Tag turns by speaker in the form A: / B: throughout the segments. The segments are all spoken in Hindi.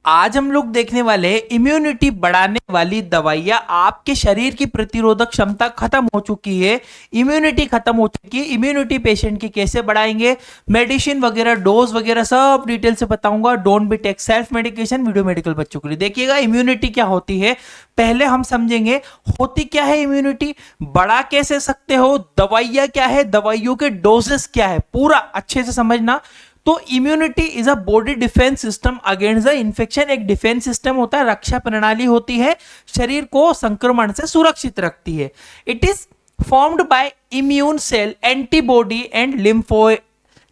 A: आज हम लोग देखने वाले हैं इम्यूनिटी बढ़ाने वाली दवाइयां। आपके शरीर की प्रतिरोधक क्षमता खत्म हो चुकी है, इम्यूनिटी खत्म हो चुकी है, इम्यूनिटी पेशेंट की कैसे बढ़ाएंगे, मेडिसिन वगैरह, डोज वगैरह सब डिटेल से बताऊंगा। Don't be take self medication. Video medical बच्चों के लिए देखिएगा। इम्यूनिटी क्या होती है पहले हम समझेंगे। होती क्या है इम्यूनिटी, बढ़ा कैसे सकते हो, दवाइयां क्या है, दवाइयों के डोजेस क्या है, पूरा अच्छे से समझना। तो immunity is a body defence system against the infection. एक डिफेंस सिस्टम होता है, रक्षा प्रणाली होती है, शरीर को संक्रमण से सुरक्षित रखती है। It is formed by immune cell, antibody and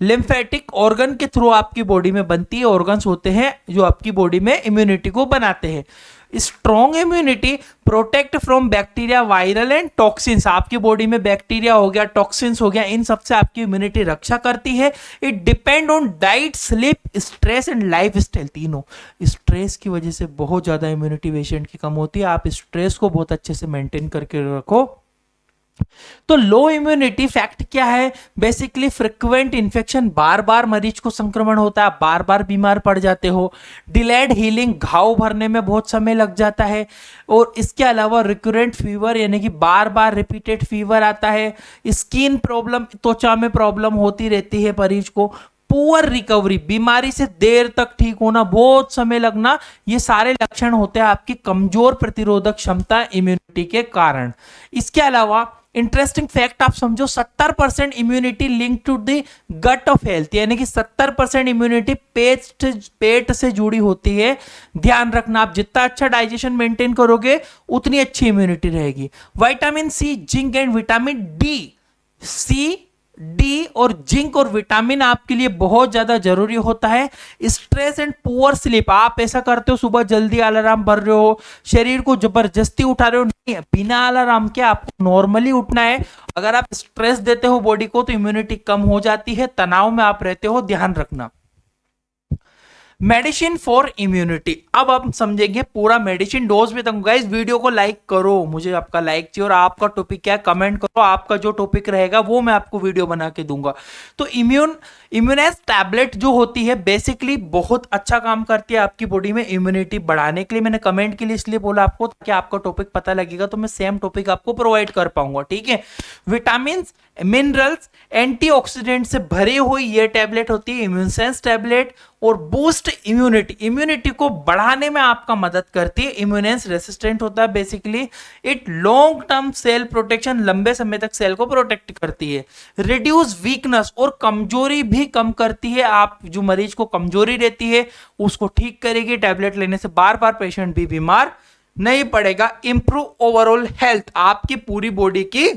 A: lymphatic organ के थ्रू आपकी बॉडी में बनती है। ऑर्गन्स होते हैं जो आपकी बॉडी में इम्यूनिटी को बनाते हैं। Strong immunity protect from bacteria, viral and toxins. आपकी बॉडी में बैक्टीरिया हो गया, टॉक्सिन्स हो गया, इन सबसे आपकी इम्यूनिटी रक्षा करती है। It depend on diet, sleep, stress and life style. तीनों स्ट्रेस की वजह से बहुत ज्यादा इम्यूनिटी पेशेंट की कम होती है। आप स्ट्रेस को बहुत अच्छे से मेंटेन करके रखो। तो लो इम्यूनिटी फैक्ट क्या है, बेसिकली फ्रिक्वेंट इन्फेक्शन, बार बार मरीज को संक्रमण होता है, बार बार बीमार पड़ जाते हो। डिलेड हीलिंग, घाव भरने में बहुत समय लग जाता है। और इसके अलावा रिकरेंट फीवर, यानी कि बार बार रिपीटेड फीवर आता है। स्किन प्रॉब्लम, त्वचा में प्रॉब्लम होती रहती है मरीज को। पुअर रिकवरी, बीमारी से देर तक ठीक होना, बहुत समय लगना, ये सारे लक्षण होते हैं आपकी कमजोर प्रतिरोधक क्षमता इम्यूनिटी के कारण। इसके अलावा इंटरेस्टिंग फैक्ट आप समझो, 70% immunity link to the gut of health, यानी कि 70% इम्यूनिटी पेट से जुड़ी होती है। ध्यान रखना, आप जितना अच्छा डाइजेशन मेंटेन करोगे उतनी अच्छी इम्यूनिटी रहेगी। Vitamin C, zinc and vitamin D, C, D और जिंक और विटामिन आपके लिए बहुत ज्यादा जरूरी होता है। स्ट्रेस एंड पुअर स्लीप, आप ऐसा करते हो सुबह जल्दी अलार्म भर रहे हो, शरीर को जबरदस्ती उठा रहे हो, नहीं, बिना अलार्म के आपको नॉर्मली उठना है। अगर आप स्ट्रेस देते हो बॉडी को तो इम्यूनिटी कम हो जाती है, तनाव में आप रहते हो, ध्यान रखना। मेडिसिन फॉर इम्यूनिटी, अब हम समझेंगे पूरा मेडिसिन डोज में। तुम गाइस वीडियो को लाइक करो, मुझे आपका लाइक चाहिए। और आपका टॉपिक क्या है कमेंट करो, आपका जो टॉपिक रहेगा वो मैं आपको वीडियो बना के दूंगा। तो इम्यूनाइज टैबलेट जो होती है बेसिकली बहुत अच्छा काम करती है आपकी बॉडी में इम्यूनिटी बढ़ाने के लिए। मैंने कमेंट के लिए इसलिए बोला आपको ताकि आपका टॉपिक पता लगेगा तो मैं सेम टॉपिक आपको प्रोवाइड कर पाऊंगा, ठीक है। विटामिन, मिनरल्स, एंटीऑक्सीडेंट से भरी हुई ये टैबलेट होती है इम्यूनसेंस टैबलेट। और बूस्ट इम्यूनिटी, इम्यूनिटी को बढ़ाने में आपका मदद करती है। इम्यूनेंस रेसिस्टेंट होता है basically. It long term cell protection, लंबे समय तक सेल को प्रोटेक्ट करती है। रिड्यूस वीकनेस, और कमजोरी भी कम करती है। आप जो मरीज को कमजोरी रहती है उसको ठीक करेगी। टैबलेट लेने से बार बार पेशेंट भी बीमार नहीं पड़ेगा। इंप्रूव ओवरऑल हेल्थ, आपकी पूरी बॉडी की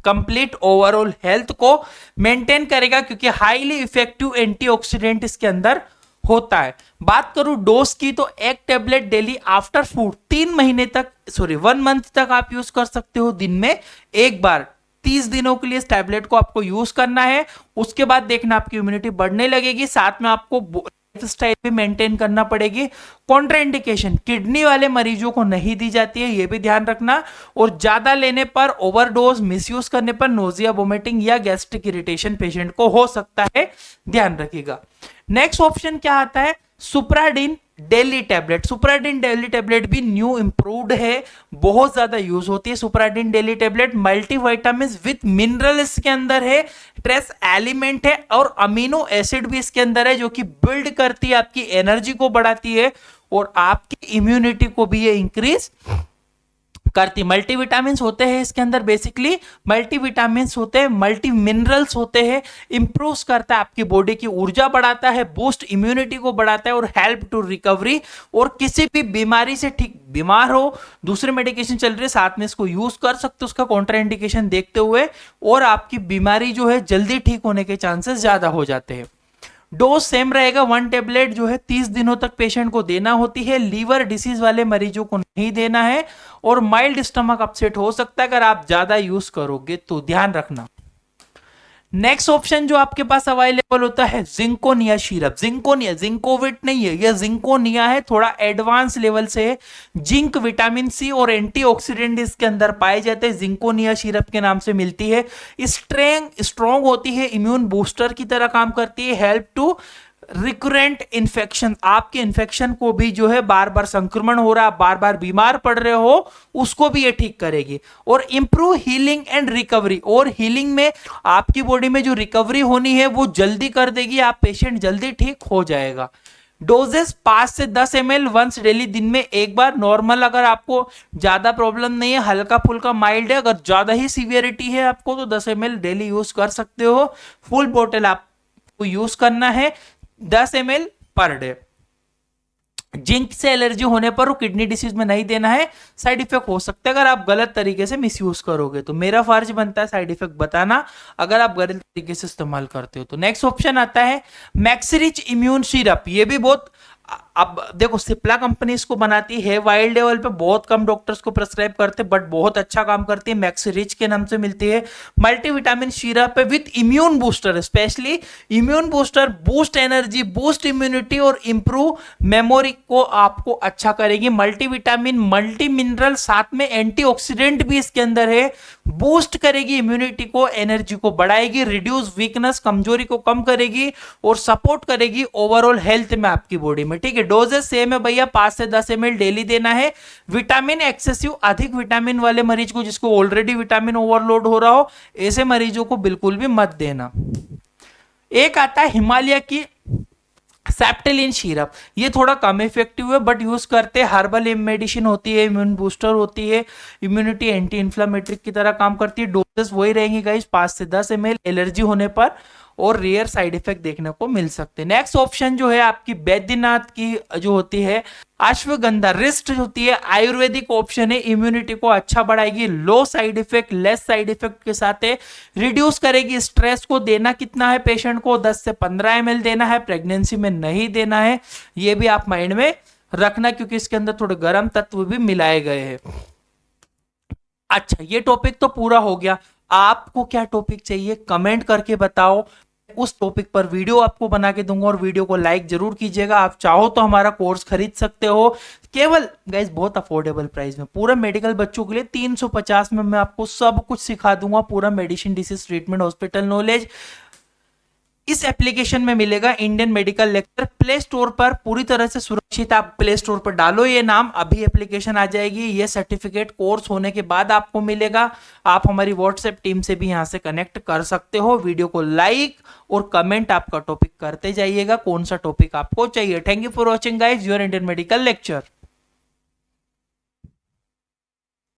A: कंप्लीट ओवरऑल हेल्थ को मेंटेन करेगा, क्योंकि हाईली इफेक्टिव एंटीऑक्सीडेंट इसके अंदर होता है। बात करूं डोज की तो एक tablet daily after food 1 month तक आप यूज कर सकते हो। दिन में एक बार 30 दिनों के लिए इस टैबलेट को आपको यूज करना है। उसके बाद देखना आपकी इम्यूनिटी बढ़ने लगेगी। साथ में आपको स्टाइल भी मेंटेन करना पड़ेगी। कॉन्ट्राइंडिकेशन, किडनी वाले मरीजों को नहीं दी जाती है, ये भी ध्यान रखना। और ज्यादा लेने पर, ओवरडोज, मिसयूज करने पर नोजिया, वोमिटिंग या गैस्ट्रिक इरिटेशन पेशेंट को हो सकता है, ध्यान रखिएगा। नेक्स्ट ऑप्शन क्या आता है, Supradyn daily tablet. Supradyn daily tablet भी न्यू इंप्रूव्ड है, बहुत ज्यादा यूज होती है Supradyn daily tablet. Multivitamin with mineral इसके अंदर है, ट्रेस एलिमेंट है और अमीनो एसिड भी इसके अंदर है, जो कि बिल्ड करती है, आपकी एनर्जी को बढ़ाती है और आपकी इम्यूनिटी को भी ये इंक्रीज करती। मल्टीविटामिन होते हैं इसके अंदर, बेसिकली मल्टीविटामिन होते हैं, मल्टी मिनरल्स होते हैं। इंप्रूव करता है आपकी बॉडी की ऊर्जा बढ़ाता है, बूस्ट इम्यूनिटी को बढ़ाता है और हेल्प टू रिकवरी। और किसी भी बीमारी से ठीक, बीमार हो, दूसरे मेडिकेशन चल रही है, साथ में इसको यूज कर सकते हो उसका कॉन्ट्राइंडिकेशन देखते हुए, और आपकी बीमारी जो है जल्दी ठीक होने के चांसेस ज्यादा हो जाते हैं। डोज सेम रहेगा, 1 टेबलेट जो है 30 दिनों तक पेशेंट को देना होती है। लीवर डिसीज वाले मरीजों को नहीं देना है। और माइल्ड स्टमक अपसेट हो सकता है अगर आप ज्यादा यूज करोगे तो, ध्यान रखना। नेक्स्ट ऑप्शन जो आपके पास अवेलेबल होता है जिंकोनिया सिरप। जिंकोनिया, जिंकोविट नहीं है, यह जिंकोनिया है, थोड़ा एडवांस लेवल से है। जिंक, विटामिन सी और एंटीऑक्सीडेंट इसके अंदर पाए जाते हैं। जिंकोनिया सिरप के नाम से मिलती है। स्ट्रॉन्ग होती है, इम्यून बूस्टर की तरह काम करती है। हेल्प टू रिकरेंट इन्फेक्शन, आपके इन्फेक्शन को भी जो है बार बार संक्रमण हो रहा है, बार बार बीमार पड़ रहे हो, उसको भी ये ठीक करेगी। और इंप्रूव हीलिंग एंड रिकवरी, और हीलिंग में आपकी बॉडी में जो रिकवरी होनी है वो जल्दी कर देगी, आप पेशेंट जल्दी ठीक हो जाएगा। डोजेस 5 से 10 ml वंस डेली, दिन में एक बार। नॉर्मल, अगर आपको ज्यादा प्रॉब्लम नहीं है, हल्का फुल्का माइल्ड है, अगर ज्यादा ही सीवियरिटी है आपको तो 10 ml डेली यूज कर सकते हो। फुल बोतल आपको यूज करना है 10 ml पर डे। जिंक से एलर्जी होने पर वो किडनी डिसीज में नहीं देना है, साइड इफेक्ट हो सकता है अगर आप गलत तरीके से मिसयूज करोगे। तो मेरा फर्ज बनता है साइड इफेक्ट बताना अगर आप गलत तरीके से इस्तेमाल करते हो। तो नेक्स्ट ऑप्शन आता है मैक्सरिच इम्यून सिरप। ये भी बहुत, अब देखो सिप्ला कंपनी इसको बनाती है, वाइल्ड लेवल पे बहुत कम डॉक्टर्स को प्रेस्क्राइब करते हैं, बट बहुत अच्छा काम करती है। मैक्सरिच के नाम से मिलती है, मल्टीविटामिन सिरप है with immune booster, specially immune booster, boost energy, boost immunity और इंप्रूव मेमोरी को आपको अच्छा करेगी। मल्टीविटामिन, मल्टी मिनरल, साथ में एंटीऑक्सीडेंट भी इसके अंदर है, बूस्ट करेगी इम्यूनिटी को, एनर्जी को बढ़ाएगी, रिड्यूस वीकनेस, कमजोरी को कम करेगी और सपोर्ट करेगी ओवरऑल हेल्थ में आपकी बॉडी में। ठीक है, डोजेस सेम है भैया, 5 से 10 ml डेली देना है। विटामिन एक्सेसिव, अधिक विटामिन वाले मरीज को, जिसको ऑलरेडी विटामिन ओवरलोड हो रहा हो, ऐसे मरीजों को बिल्कुल भी मत देना। एक आता है हिमालय की सेप्टेलिन सिरप, ये थोड़ा कम इफेक्टिव है बट यूज करते हैं, हर्बल मेडिसिन होती है, इम्यून बूस्टर होती है, इम्यूनिटी एंटी इन्फ्लामेटरी की तरह काम करती है। डोजेस वही रहेंगी गाइस, 5 से 10 ml एलर्जी होने पर, और रेयर साइड इफेक्ट देखने को मिल सकते हैं। नेक्स्ट ऑप्शन जो है आपकी बैद्यनाथ की जो होती है अश्वगंधा, रिस्ट होती है, आयुर्वेदिक ऑप्शन है, इम्यूनिटी को अच्छा बढ़ाएगी, low side effect, less side effect के साथ है, रिड्यूस करेगी स्ट्रेस को। देना कितना है पेशेंट को, 10 से 15 ml देना है, प्रेगनेंसी में नहीं देना है, ये भी आप माइंड में रखना क्योंकि इसके अंदर थोड़े गर्म तत्व भी मिलाए गए हैं। अच्छा, ये टॉपिक तो पूरा हो गया, आपको क्या टॉपिक चाहिए कमेंट करके बताओ, उस टॉपिक पर वीडियो आपको बना के दूंगा, और वीडियो को लाइक जरूर कीजिएगा। आप चाहो तो हमारा कोर्स खरीद सकते हो, केवल गाइस बहुत अफोर्डेबल प्राइस में, पूरा मेडिकल बच्चों के लिए 350 में मैं आपको सब कुछ सिखा दूंगा, पूरा medicine, disease, treatment, hospital knowledge इस एप्लीकेशन में मिलेगा। Indian medical lecture play store पर पूरी तरह से सुरक्षित, आप प्ले स्टोर पर डालो ये नाम, अभी एप्लीकेशन आ जाएगी। ये सर्टिफिकेट कोर्स होने के बाद आपको मिलेगा। आप हमारी व्हाट्सएप टीम से भी यहां से कनेक्ट कर सकते हो। वीडियो को लाइक और कमेंट आपका टॉपिक करते जाइएगा, कौन सा टॉपिक आपको चाहिए। Thank you for watching guys, your Indian medical lecture.